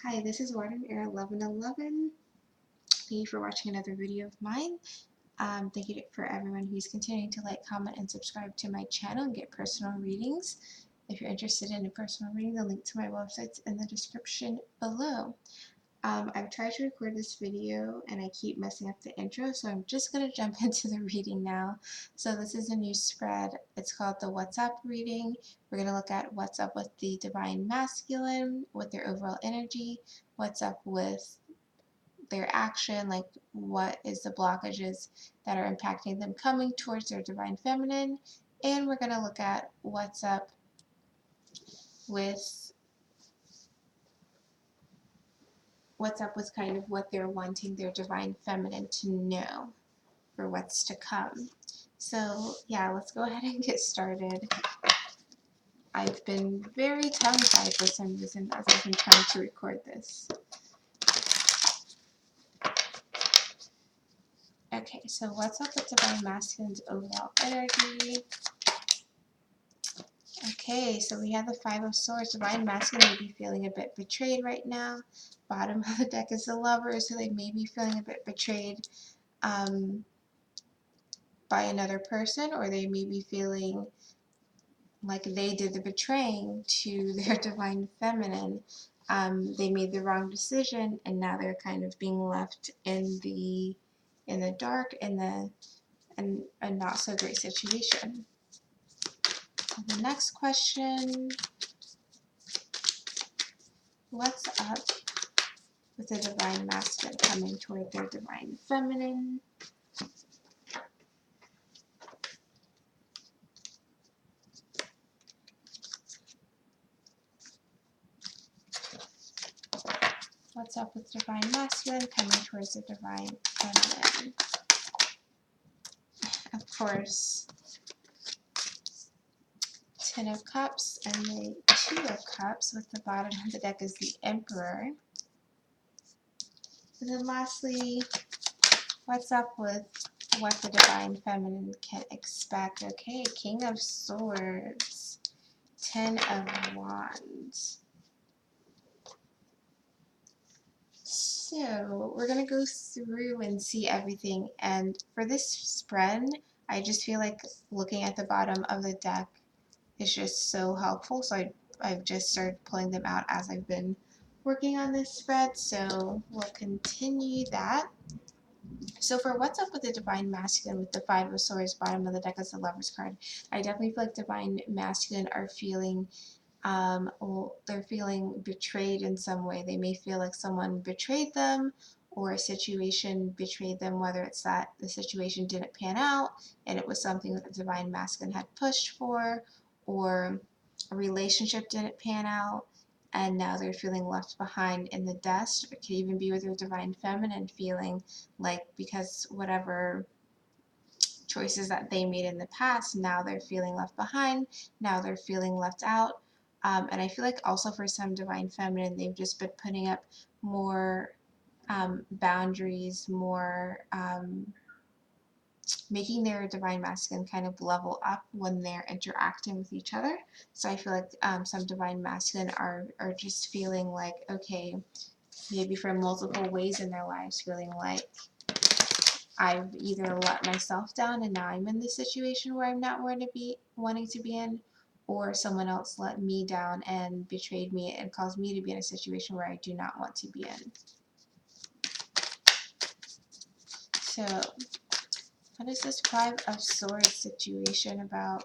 Hi, this is Warden Air 1111. Thank you for watching another video of mine. Thank you for everyone who's continuing to like, comment, and subscribe to my channel and get personal readings. If you're interested in a personal reading, the link to my website's in the description below. I've tried to record this video and I keep messing up the intro, so I'm just going to jump into the reading now. So this is a new spread. It's called the What's Up reading. We're going to look at what's up with the Divine Masculine, with their overall energy, what's up with their action, like what is the blockages that are impacting them coming towards their Divine Feminine, and we're going to look at what's up with kind of what they're wanting their Divine Feminine to know for what's to come. So yeah, let's go ahead and get started. I've been very tongue-tied for some reason as I've been trying to record this. Okay, so what's up with Divine Masculine's overall energy? Okay, so we have the Five of Swords. Divine Masculine may be feeling a bit betrayed right now. Bottom of the deck is the Lovers, so they may be feeling a bit betrayed by another person, or they may be feeling like they did the betraying to their Divine Feminine. They made the wrong decision, and now they're kind of being left in the dark, in a not so great situation. The next question: what's up with the Divine Masculine coming toward their Divine Feminine? What's up with Divine Masculine coming towards the Divine Feminine? Of course, Ten of Cups and the Two of Cups, with the bottom of the deck is the Emperor. And then lastly, what's up with what the Divine Feminine can expect? Okay, King of Swords, Ten of Wands. So we're going to go through and see everything, and for this spread, I just feel like looking at the bottom of the deck is just so helpful, so I've just started pulling them out as I've been working on this spread, so we'll continue that. So for what's up with the Divine Masculine with the Five of Swords, bottom of the deck as the Lover's card, I definitely feel like Divine Masculine are feeling they're feeling betrayed in some way. They may feel like someone betrayed them, or a situation betrayed them, whether it's that the situation didn't pan out and it was something that the Divine Masculine had pushed for, or a relationship didn't pan out and now they're feeling left behind in the dust. It could even be with their Divine Feminine feeling like, because whatever choices that they made in the past, now they're feeling left behind, now they're feeling left out. And I feel like also for some Divine Feminine, they've just been putting up more boundaries, more making their Divine Masculine kind of level up when they're interacting with each other. So I feel like some Divine Masculine are just feeling like, okay, maybe from multiple ways in their lives, feeling like I've either let myself down and now I'm in this situation where I'm not wanting to be in, or someone else let me down and betrayed me and caused me to be in a situation where I do not want to be in. So what is this Five of Swords situation about?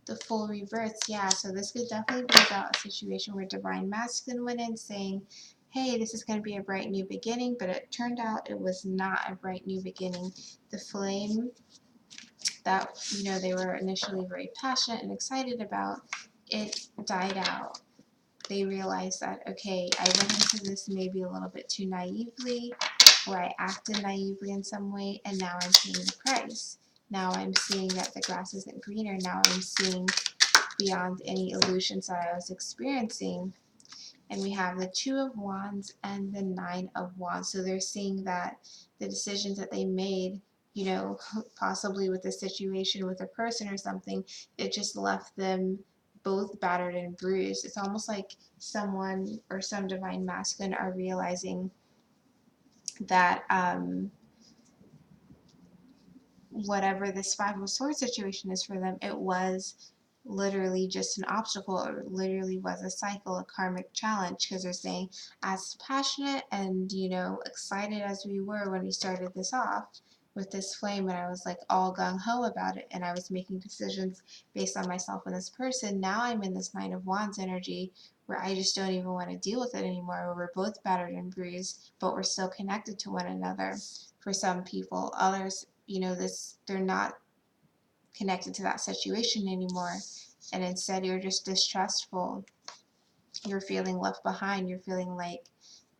The full rebirth. Yeah, so this could definitely be about a situation where Divine Masculine went in saying, hey, this is going to be a bright new beginning, but it turned out it was not a bright new beginning. The flame that, they were initially very passionate and excited about, it died out. They realized that, okay, I went into this maybe a little bit too naively, or I acted naively in some way, and now I'm paying the price. Now I'm seeing that the grass isn't greener. Now I'm seeing beyond any illusions that I was experiencing. And we have the Two of Wands and the Nine of Wands. So they're seeing that the decisions that they made, possibly with a situation with a person or something, it just left them both battered and bruised. It's almost like someone or some divine masculine are realizing that whatever this Five of Swords situation is for them, it was literally just an obstacle, or literally was a cycle, a karmic challenge, because they're saying, as passionate and, you know, excited as we were when we started this off with this flame, and I was like all gung-ho about it, and I was making decisions based on myself and this person, now I'm in this Nine of Wands energy where I just don't even want to deal with it anymore, where we're both battered and bruised, but we're still connected to one another. For some people, others, you know, they're not connected to that situation anymore, and instead you're just distrustful, you're feeling left behind, you're feeling like,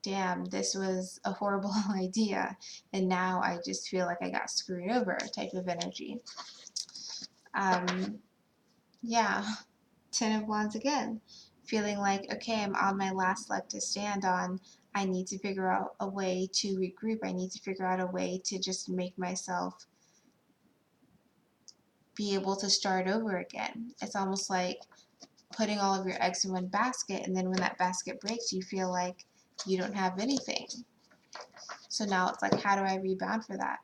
damn, this was a horrible idea, and now I just feel like I got screwed over type of energy. Yeah, Ten of Wands again, feeling like, okay, I'm on my last leg to stand on, I need to figure out a way to regroup, I need to figure out a way to just make myself be able to start over again. It's almost like putting all of your eggs in one basket, and then when that basket breaks, you feel like you don't have anything. So now it's like, how do I rebound for that?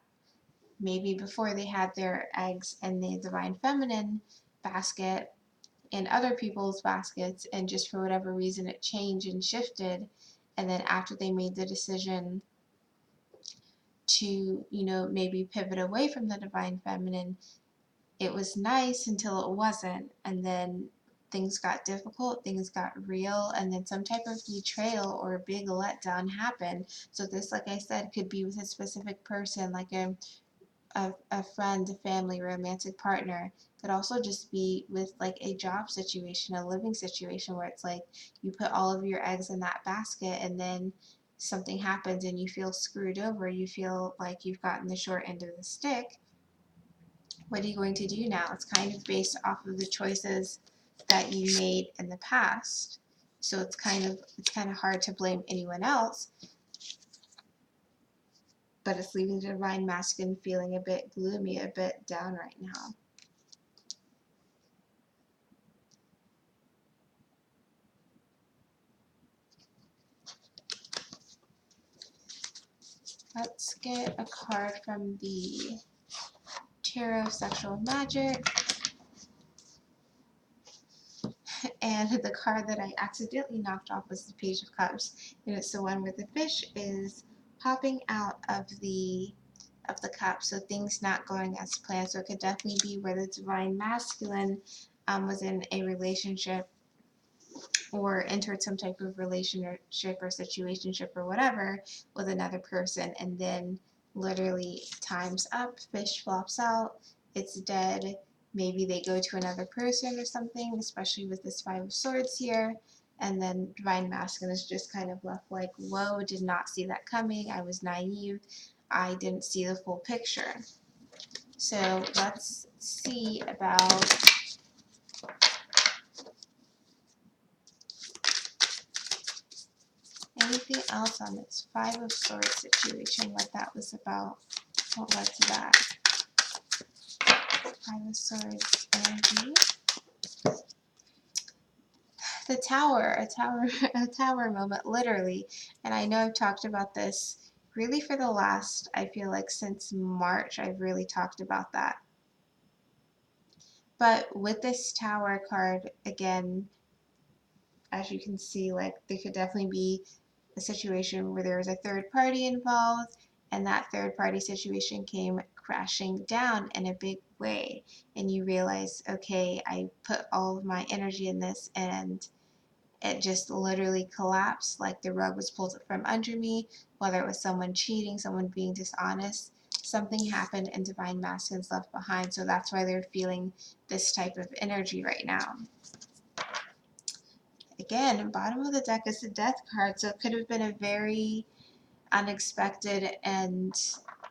Maybe before they had their eggs in the divine feminine basket in other people's baskets, and just for whatever reason it changed and shifted, and then after they made the decision to, you know, maybe pivot away from the divine feminine, it was nice until it wasn't, and then things got difficult, things got real, and then some type of betrayal or a big letdown happened. So this, like I said, could be with a specific person, like a friend, a family, romantic partner. Could also just be with like a job situation, a living situation, where it's like you put all of your eggs in that basket, and then something happens and you feel screwed over, you feel like you've gotten the short end of the stick. What are you going to do now? It's kind of based off of the choices that you made in the past. So it's kind of hard to blame anyone else, but it's leaving the divine masculine feeling a bit gloomy, a bit down right now. Let's get a card from the Tarot of Sexual Magic. And the card that I accidentally knocked off was the Page of Cups, and it's the one where the fish is popping out of the cup, so things not going as planned. So it could definitely be where the divine masculine was in a relationship or entered some type of relationship or situationship or whatever with another person, and then literally time's up, fish flops out, it's dead. Maybe they go to another person or something, especially with this Five of Swords here, and then divine masculine is just kind of left like, whoa, did not see that coming, I was naive, I didn't see the full picture. So let's see about anything else on this Five of Swords situation, what that was about, what led to that. Five of Swords energy. The tower, a tower moment, literally. And I know I've talked about this really for the last, I feel like since March, I've really talked about that. But with this tower card, again, as you can see, like there could definitely be a situation where there was a third party involved, and that third party situation came crashing down in a big way, and you realize, okay, I put all of my energy in this, and it just literally collapsed, like the rug was pulled from under me, whether it was someone cheating, someone being dishonest, something happened and divine masculine's left behind. So that's why they're feeling this type of energy right now. Again, bottom of the deck is the Death card, so it could have been a very unexpected and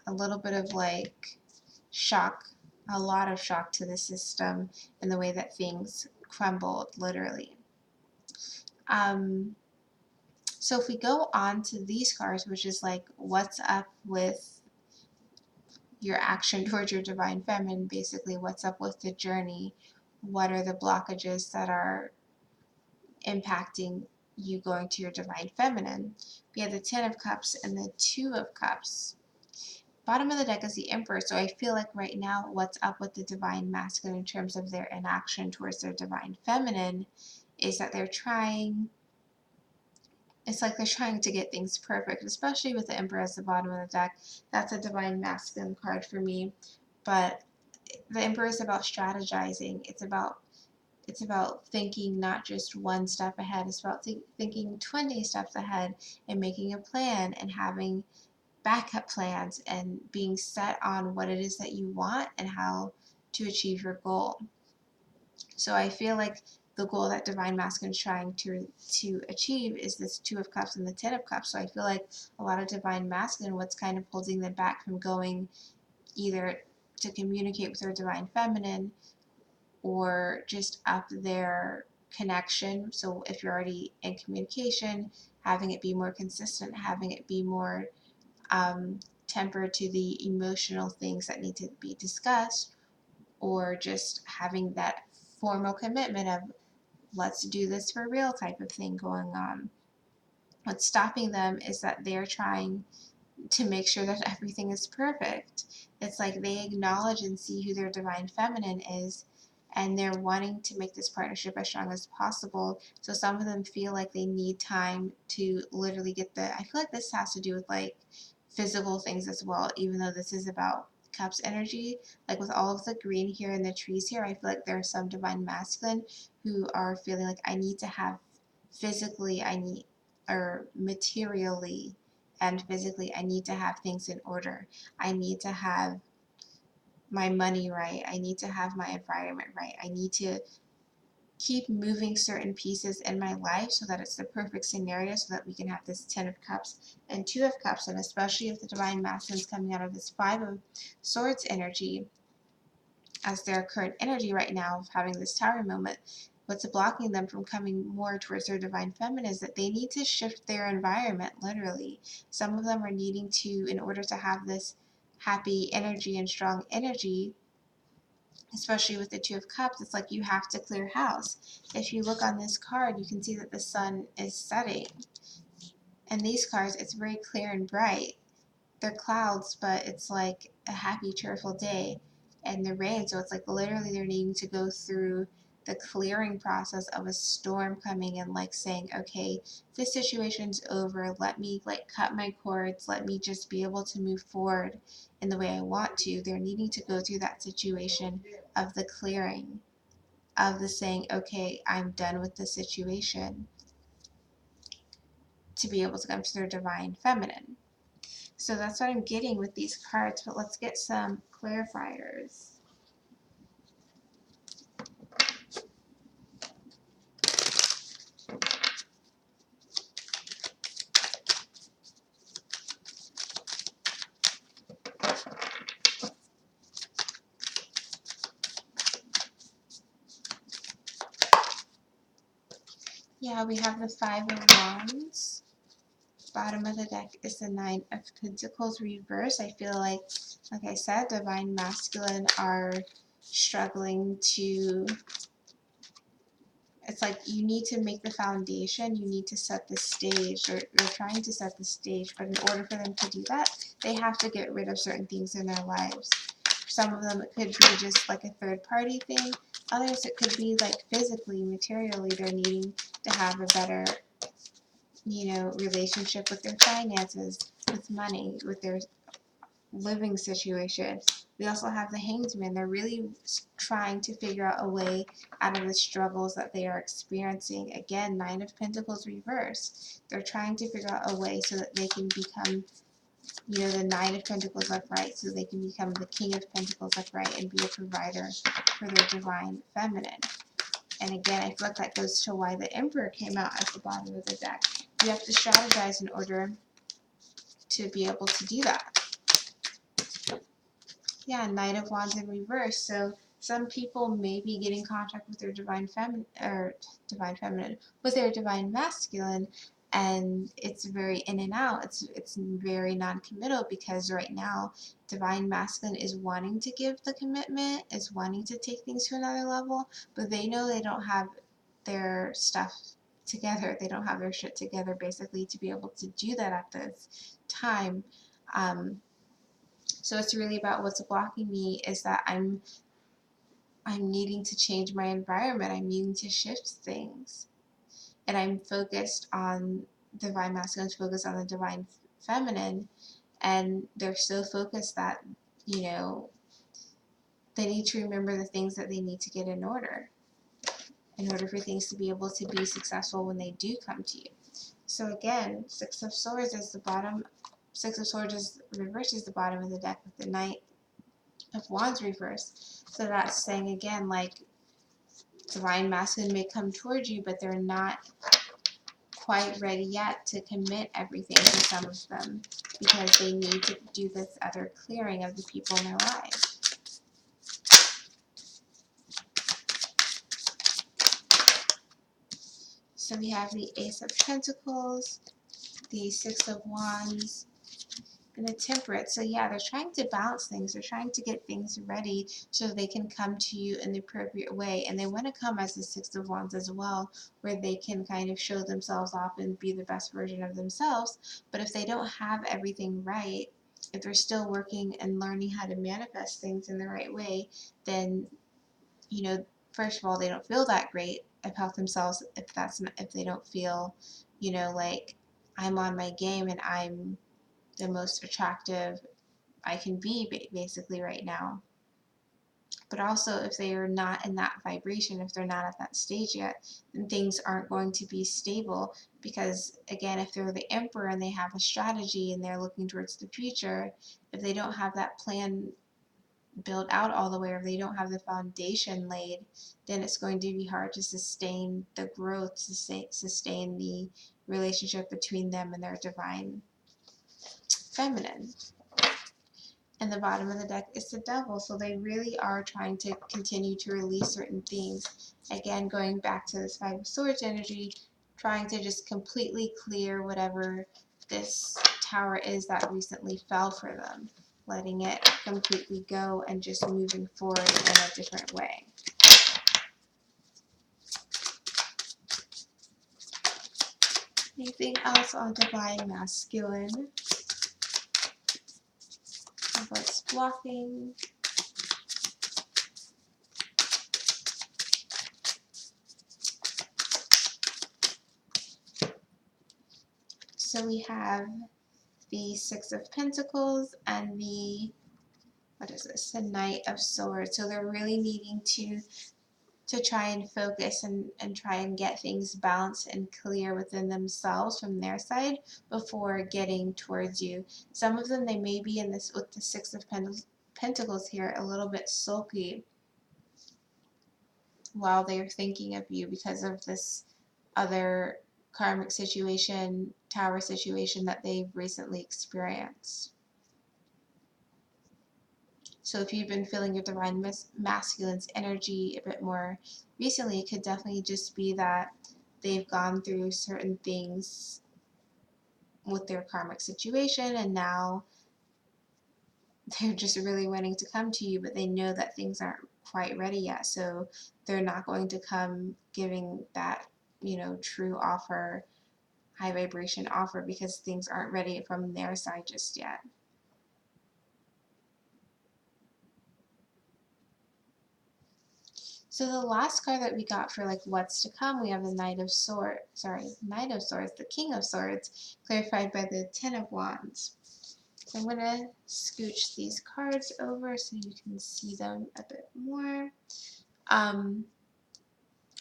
a little bit of like shock, a lot of shock to the system in the way that things crumbled, literally. So if we go on to these cards, which is like, what's up with your action towards your divine feminine, basically what's up with the journey, what are the blockages that are impacting you going to your divine feminine. We have the Ten of Cups and the Two of Cups. Bottom of the deck is the Emperor, so I feel like right now what's up with the divine masculine in terms of their inaction towards their divine feminine is that they're trying, it's like they're trying to get things perfect, especially with the Emperor as the bottom of the deck. That's a divine masculine card for me. But the Emperor is about strategizing. It's about thinking not just one step ahead. It's about thinking 20 steps ahead and making a plan and having backup plans and being set on what it is that you want and how to achieve your goal. So I feel like the goal that divine masculine is trying to achieve is this Two of Cups and the Ten of Cups. So I feel like a lot of divine masculine, what's kind of holding them back from going either to communicate with their divine feminine or just up their connection. So if you're already in communication, having it be more consistent, having it be more tempered to the emotional things that need to be discussed, or just having that formal commitment of let's do this for real type of thing going on. What's stopping them is that they're trying to make sure that everything is perfect. It's like they acknowledge and see who their divine feminine is, and they're wanting to make this partnership as strong as possible. So some of them feel like they need time to literally get I feel like this has to do with like physical things as well, even though this is about cups energy. Like with all of the green here and the trees here, I feel like there are some divine masculine who are feeling like I need to have physically, or materially and physically, I need to have things in order. I need to have my money right. I need to have my environment right. I need to keep moving certain pieces in my life so that it's the perfect scenario so that we can have this Ten of Cups and Two of Cups. And especially if the divine masculine is coming out of this Five of Swords energy as their current energy right now of having this Tower moment, what's blocking them from coming more towards their divine feminine is that they need to shift their environment, literally. Some of them are needing to, in order to have this happy energy and strong energy, especially with the Two of Cups, it's like you have to clear house. If you look on this card, you can see that the sun is setting. And these cards, it's very clear and bright. They're clouds, but it's like a happy, cheerful day. And the rain, so it's like literally they're needing to go through the clearing process of a storm coming and like saying, okay, this situation's over. Let me like cut my cords. Let me just be able to move forward in the way I want to. They're needing to go through that situation of the clearing, of the saying, okay, I'm done with the situation, to be able to come to their divine feminine. So that's what I'm getting with these cards, but let's get some clarifiers. Yeah, we have the Five of Wands. Bottom of the deck is the Nine of Pentacles reverse. I feel like I said, divine masculine are struggling to, it's like you need to make the foundation, you need to set the stage, or they're trying to set the stage, but in order for them to do that, they have to get rid of certain things in their lives. For some of them, it could be just like a third party thing. Others, it could be like physically, materially, they're needing to have a better, relationship with their finances, with money, with their living situation. We also have the Hanged Man. They're really trying to figure out a way out of the struggles that they are experiencing. Again, Nine of Pentacles reverse. They're trying to figure out a way so that they can become, the Nine of Pentacles upright, so they can become the King of Pentacles upright and be a provider for their divine feminine. And again, I feel like that goes to why the Emperor came out at the bottom of the deck. You have to strategize in order to be able to do that. Yeah, Knight of Wands in reverse. So some people may be getting contact with their divine feminine, with their divine masculine, and it's very in and out. It's very non-committal, because right now divine masculine is wanting to give the commitment, is wanting to take things to another level, but they know they don't have their stuff together. They don't have their shit together, basically, to be able to do that at this time. So it's really about what's blocking me is that I'm needing to change my environment. I'm needing to shift things. And I'm focused on divine masculine, focused on the divine feminine. And they're so focused that, you know, they need to remember the things that they need to get in order for things to be able to be successful when they do come to you. So again, Six of Swords is the bottom. Six of Swords is reversed is the bottom of the deck with the Knight of Wands reversed. So that's saying again, like, divine masculine may come towards you, but they're not quite ready yet to commit everything to some of them, because they need to do this other clearing of the people in their lives. So we have the Ace of Pentacles, the Six of Wands, and the Temperance. So yeah, they're trying to balance things. They're trying to get things ready so they can come to you in the appropriate way. And they want to come as the Six of Wands as well, where they can kind of show themselves off and be the best version of themselves. But if they don't have everything right, if they're still working and learning how to manifest things in the right way, then, you know, first of all, they don't feel that great about themselves if they don't feel, you know, like, I'm on my game and I'm the most attractive I can be basically right now. But also, if they are not in that vibration, if they're not at that stage yet, then things aren't going to be stable. Because again, if they're the Emperor and they have a strategy and they're looking towards the future, if they don't have that plan built out all the way, or if they don't have the foundation laid, then it's going to be hard to sustain the growth, to sustain the relationship between them and their divine feminine. And the bottom of the deck is the Devil. So they really are trying to continue to release certain things. Again, going back to this Five of Swords energy, trying to just completely clear whatever this tower is that recently fell for them. Letting it completely go and just moving forward in a different way. Anything else on divine masculine? What's blocking? So we have the Six of Pentacles and the, what is this, the Knight of Swords. So they're really needing to try and focus and try and get things balanced and clear within themselves from their side before getting towards you. Some of them, they may be in this, with the Six of Pentacles here, a little bit sulky while they're thinking of you because of this other karmic situation, tower situation that they've recently experienced. So if you've been feeling your divine masculine's energy a bit more recently, it could definitely just be that they've gone through certain things with their karmic situation, and now they're just really wanting to come to you, but they know that things aren't quite ready yet. So they're not going to come giving that, you know, true offer, high vibration offer, because things aren't ready from their side just yet. So the last card that we got for like what's to come, we have the Knight of Swords, the King of Swords, clarified by the Ten of Wands. So I'm going to scooch these cards over so you can see them a bit more.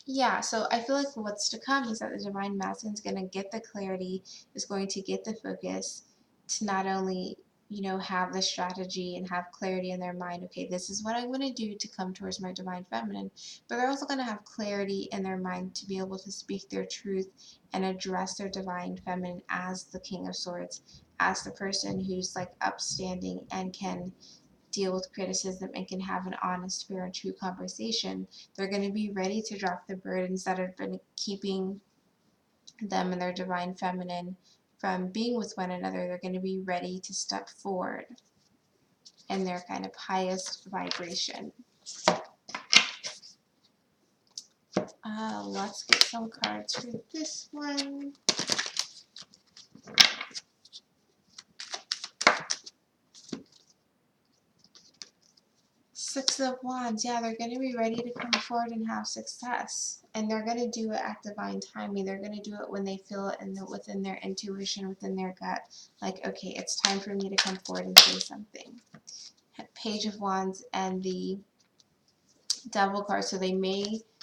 Yeah, so I feel like what's to come is that the Divine Masculine is going to get the clarity, is going to get the focus to not only, you know, have the strategy and have clarity in their mind, okay, this is what I'm going to do to come towards my Divine Feminine, but they're also going to have clarity in their mind to be able to speak their truth and address their Divine Feminine as the King of Swords, as the person who's like upstanding and can deal with criticism and can have an honest, fair, and true conversation. They're going to be ready to drop the burdens that have been keeping them and their divine feminine from being with one another. They're going to be ready to step forward in their kind of highest vibration. Let's get some cards for this one. Six of Wands. Yeah, they're going to be ready to come forward and have success. And they're going to do it at divine timing. They're going to do it when they feel it within their intuition, within their gut. Like, okay, it's time for me to come forward and say something. Page of Wands and the Devil card. So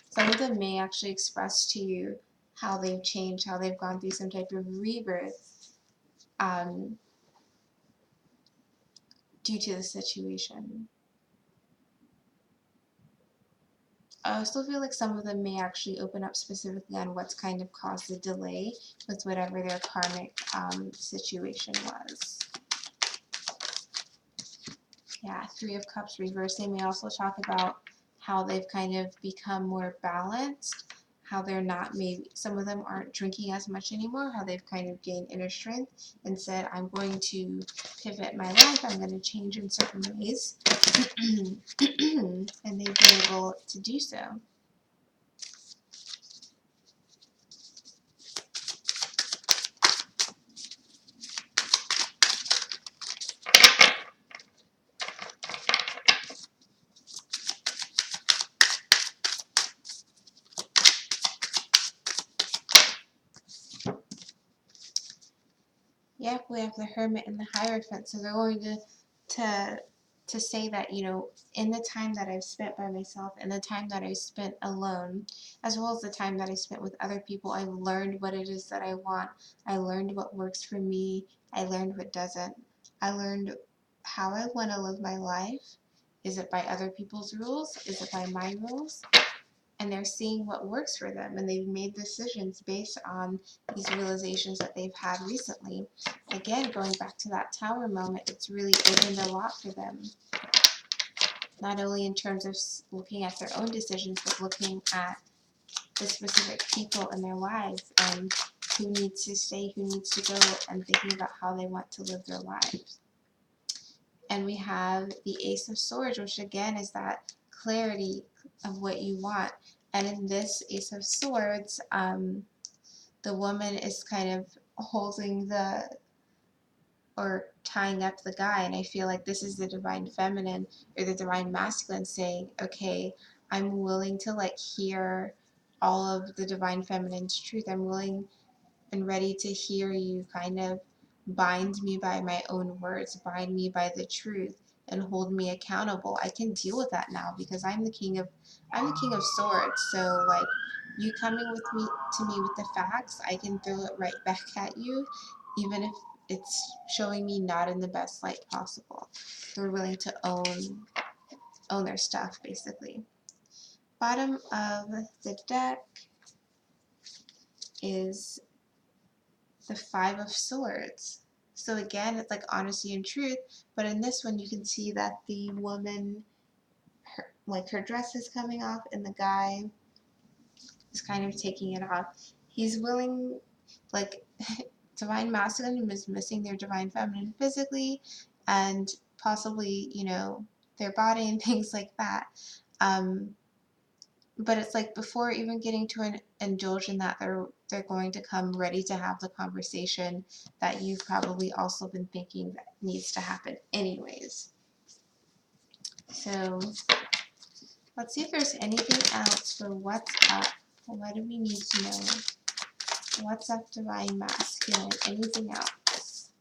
some of them may actually express to you how they've changed, how they've gone through some type of rebirth due to the situation. I also feel like some of them may actually open up specifically on what's kind of caused the delay with whatever their karmic situation was. Yeah, Three of Cups reversed. They may also talk about how they've kind of become more balanced, how they're not, maybe some of them aren't drinking as much anymore, how they've kind of gained inner strength and said, I'm going to pivot my life, I'm going to change in certain ways. And they've been able to do so. Yep, we have the Hermit and the Hierophant. So they're going to say that, you know, in the time that I've spent by myself and the time that I spent alone, as well as the time that I spent with other people, I've learned what it is that I want. I learned what works for me. I learned what doesn't. I learned how I want to live my life. Is it by other people's rules? Is it by my rules? And they're seeing what works for them, and they've made decisions based on these realizations that they've had recently. Again, going back to that Tower moment, it's really opened a lot for them, not only in terms of looking at their own decisions, but looking at the specific people in their lives and who needs to stay, who needs to go, and thinking about how they want to live their lives. And we have the Ace of Swords, which again is that clarity of what you want. And in this Ace of Swords, the woman is kind of holding or tying up the guy. And I feel like this is the divine feminine or the divine masculine saying, okay, I'm willing to like hear all of the divine feminine's truth. I'm willing and ready to hear you kind of bind me by my own words, bind me by the truth, and hold me accountable. I can deal with that now because I'm the king of swords. So like you coming with me to me with the facts, I can throw it right back at you, even if it's showing me not in the best light possible. They're willing to own their stuff basically. Bottom of the deck is the Five of Swords. So again, it's like honesty and truth, but in this one you can see that the woman, her dress is coming off and the guy is kind of taking it off. He's willing, like, divine masculine is missing their divine feminine physically and possibly, you know, their body and things like that. But it's like before even getting to indulge in that, they're going to come ready to have the conversation that you've probably also been thinking that needs to happen anyways. So let's see if there's anything else for what's up. What do we need to know? What's up, divine masculine? Anything else?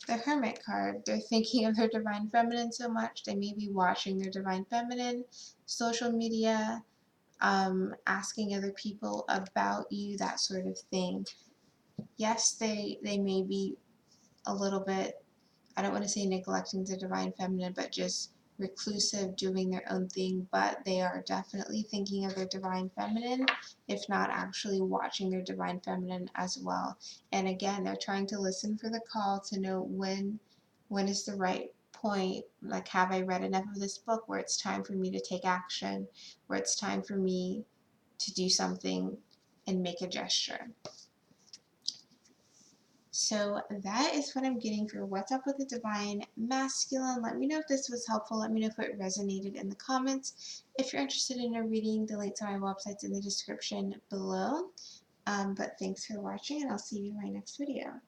The Hermit card, they're thinking of their divine feminine so much, they may be watching their divine feminine, social media, asking other people about you, that sort of thing. Yes, they may be a little bit, I don't want to say neglecting the divine feminine, but just reclusive, doing their own thing, but they are definitely thinking of their divine feminine, if not actually watching their divine feminine as well. And again, they're trying to listen for the call to know when is the right point. Like, have I read enough of this book where it's time for me to take action, where it's time for me to do something and make a gesture. So that is what I'm getting for What's Up with the Divine Masculine. Let me know if this was helpful. Let me know if it resonated in the comments. If you're interested in a reading, the link to my website's in the description below. But thanks for watching, and I'll see you in my next video.